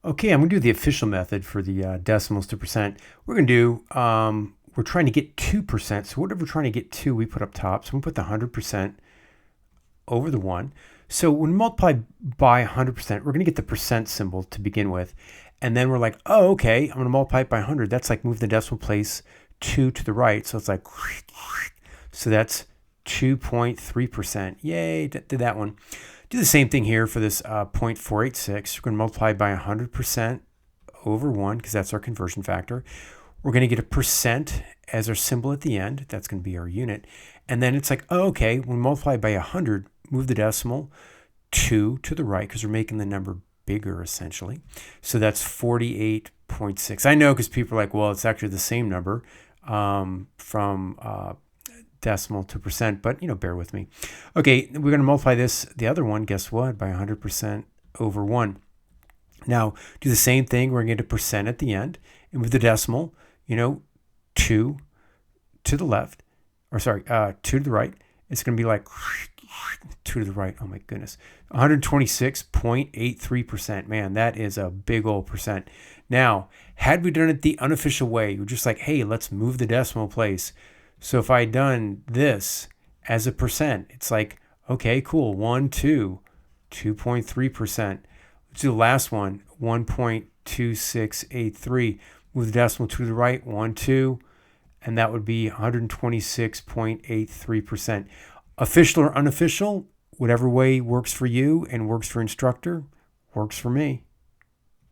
Okay, I'm going to do the official method for the decimals to percent. We're going to do, we're trying to get 2%. So whatever we're trying to get to, we put up top. So I'm going to put the 100% over the 1. So when we multiply by 100%, we're going to get the percent symbol to begin with. And then we're like, oh, okay, I'm going to multiply it by 100. That's like move the decimal place 2 to the right. So it's like, so that's 2.3%. Yay, did that one. Do the same thing here for this 0.486. We're going to multiply by 100% over 1 because that's our conversion factor. We're going to get a percent as our symbol at the end. That's going to be our unit. And then it's like, oh, okay, when we multiply by 100, move the decimal 2 to the right because we're making the number bigger essentially. So that's 48.6. I know because people are like, well, it's actually the same number from decimal to percent, but bear with me. Okay, we're going to multiply this, the other one, guess what, by 100% over 1. Now, do the same thing. We're going to get a percent at the end, and with the decimal, 2 to the left, or sorry, 2 to the right. It's going to be like 2 to the right. Oh my goodness. 126.83%. Man, that is a big old percent. Now, had we done it the unofficial way, we're just like, hey, let's move the decimal place. So if I had done this as a percent, it's like, okay, cool, 1, 2, 2.3%. Let's do the last one, 1.2683. Move the decimal to the right, 1, 2, and that would be 126.83%. Official or unofficial, whatever way works for you and works for instructor, works for me.